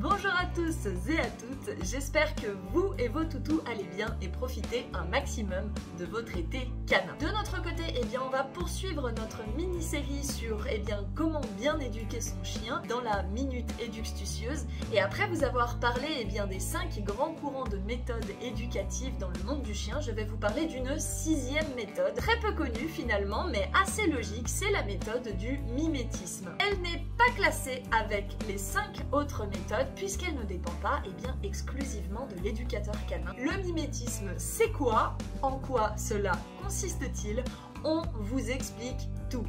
Bonjour à tous et à toutes, j'espère que vous et vos toutous allez bien et profitez un maximum de votre été canin. De notre côté, on va poursuivre notre mini-série sur comment bien éduquer son chien dans la Minute Éductucieuse. Et après vous avoir parlé des 5 grands courants de méthodes éducatives dans le monde du chien, je vais vous parler d'une 6e méthode, très peu connue finalement, mais assez logique, c'est la méthode du mimétisme. Elle n'est pas classée avec les 5 autres méthodes, puisqu'elle ne dépend pas exclusivement de l'éducateur canin. Le mimétisme, c'est quoi? En quoi cela consiste-t-il? On vous explique tout.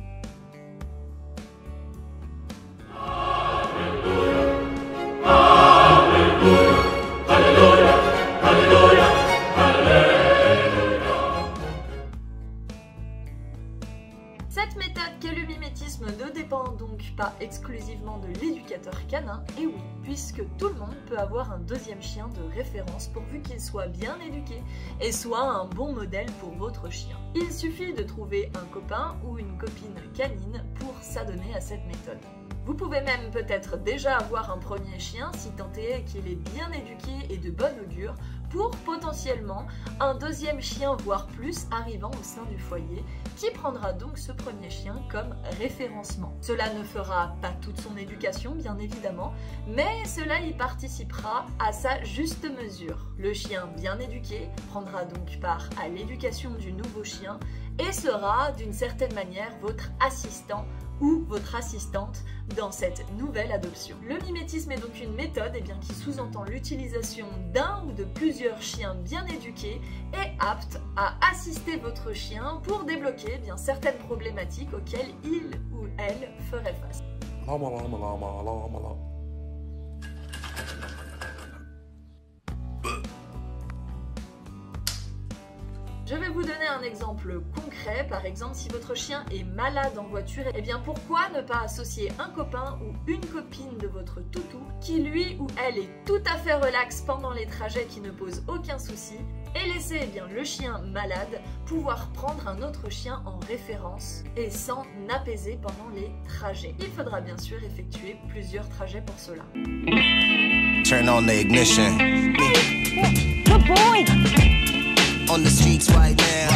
Cette méthode qu'est le mimétisme ne dépend donc pas exclusivement de l'éducateur canin, et oui, puisque tout le monde peut avoir un deuxième chien de référence pourvu qu'il soit bien éduqué et soit un bon modèle pour votre chien. Il suffit de trouver un copain ou une copine canine pour s'adonner à cette méthode. Vous pouvez même peut-être déjà avoir un premier chien si tant est qu'il est bien éduqué et de bonne augure pour potentiellement un deuxième chien voire plus arrivant au sein du foyer qui prendra donc ce premier chien comme référencement. Cela ne fera pas toute son éducation bien évidemment, mais cela y participera à sa juste mesure. Le chien bien éduqué prendra donc part à l'éducation du nouveau chien et sera d'une certaine manière votre assistant ou votre assistante dans cette nouvelle adoption. Le mimétisme est donc une méthode qui sous-entend l'utilisation d'un ou de plusieurs chiens bien éduqués et aptes à assister votre chien pour débloquer certaines problématiques auxquelles il ou elle ferait face. Je vais vous donner un exemple concret. Par exemple, si votre chien est malade en voiture, pourquoi ne pas associer un copain ou une copine de votre toutou qui lui ou elle est tout à fait relax pendant les trajets qui ne posent aucun souci et laisser le chien malade pouvoir prendre un autre chien en référence et s'en apaiser pendant les trajets. Il faudra bien sûr effectuer plusieurs trajets pour cela. Turn on the ignition. Good boy. On the streets right now.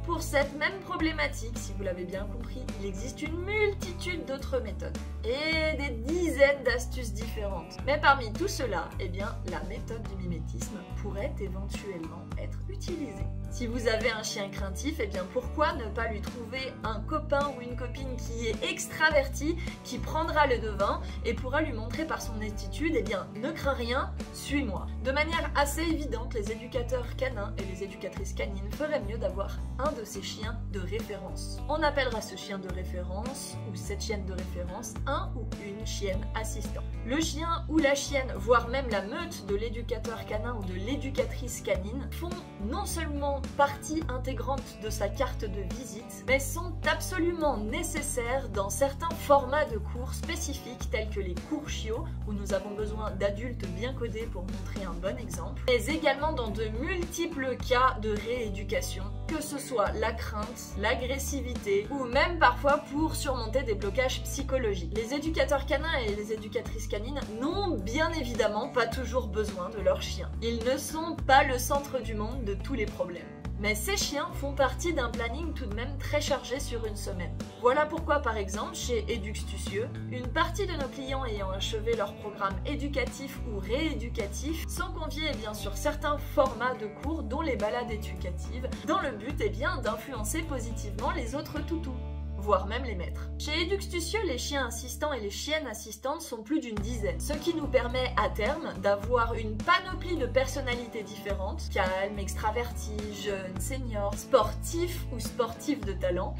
Pour cette même problématique, si vous l'avez bien compris, il existe une multitude d'autres méthodes et des dizaines d'astuces différentes. Mais parmi tout cela, la méthode du mimétisme pourrait éventuellement être utilisée. Si vous avez un chien craintif, pourquoi ne pas lui trouver un copain ou une copine qui est extraverti, qui prendra le devant et pourra lui montrer par son attitude, ne crains rien, suis-moi. De manière assez évidente, les éducateurs canins et les éducatrices canines feraient mieux d'avoir un de ces chiens de référence. On appellera ce chien de référence ou cette chienne de référence un ou une chienne assistant. Le chien ou la chienne, voire même la meute de l'éducateur canin ou de l'éducatrice canine font non seulement partie intégrante de sa carte de visite, mais sont absolument nécessaires dans certains formats de cours spécifiques tels que les cours chiots où nous avons besoin d'adultes bien codés pour montrer un bon exemple, mais également dans de multiples cas de rééducation, que ce soit la crainte, l'agressivité ou même parfois pour surmonter des blocages psychologiques. Les éducateurs canins et les éducatrices canines n'ont bien évidemment pas toujours besoin de leurs chiens. Ils ne sont pas le centre du monde de tous les problèmes. Mais ces chiens font partie d'un planning tout de même très chargé sur une semaine. Voilà pourquoi par exemple chez Éductucieux, une partie de nos clients ayant achevé leur programme éducatif ou rééducatif sont conviés sur certains formats de cours dont les balades éducatives dans le but d'influencer positivement les autres toutous, voire même les maîtres. Chez Éductucieux, les chiens assistants et les chiennes assistantes sont plus d'une dizaine, ce qui nous permet à terme d'avoir une panoplie de personnalités différentes, calmes, extravertis, jeunes, seniors, sportifs ou sportifs de talent,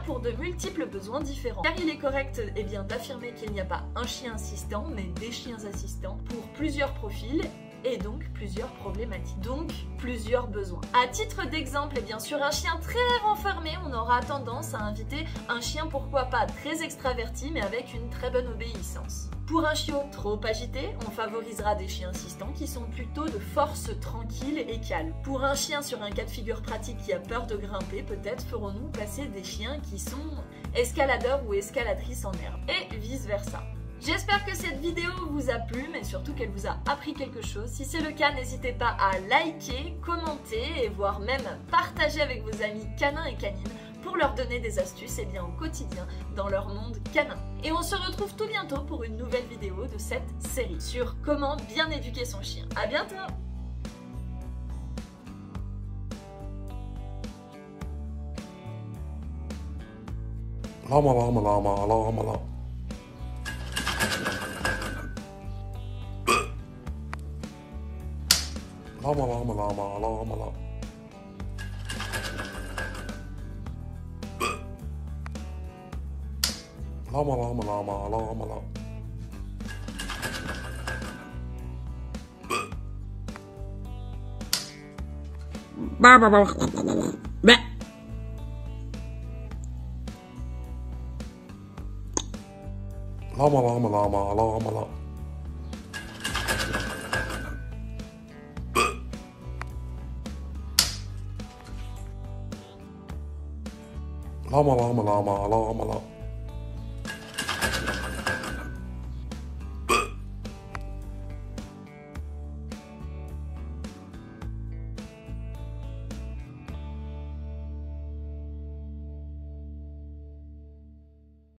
pour de multiples besoins différents. Car il est correct d'affirmer qu'il n'y a pas un chien assistant, mais des chiens assistants pour plusieurs profils et donc plusieurs problématiques, donc plusieurs besoins. À titre d'exemple, sur un chien très renfermé, on aura tendance à inviter un chien pourquoi pas très extraverti mais avec une très bonne obéissance. Pour un chiot trop agité, on favorisera des chiens assistants qui sont plutôt de force tranquille et calme. Pour un chien sur un cas de figure pratique qui a peur de grimper, peut-être ferons-nous passer des chiens qui sont escaladeurs ou escalatrices en herbe, et vice versa. J'espère que cette vidéo vous a plu, mais surtout qu'elle vous a appris quelque chose. Si c'est le cas, n'hésitez pas à liker, commenter et voire même partager avec vos amis canins et canines pour leur donner des astuces au quotidien dans leur monde canin. Et on se retrouve tout bientôt pour une nouvelle vidéo de cette série sur comment bien éduquer son chien. À bientôt! Lama lama lama lama lama. Lama lama lama lama lama. Lama lama lama lama lama. Ba ba ba ba ba ba. Ba. Lama lama lama lama lama. Lama lama lama lama lama.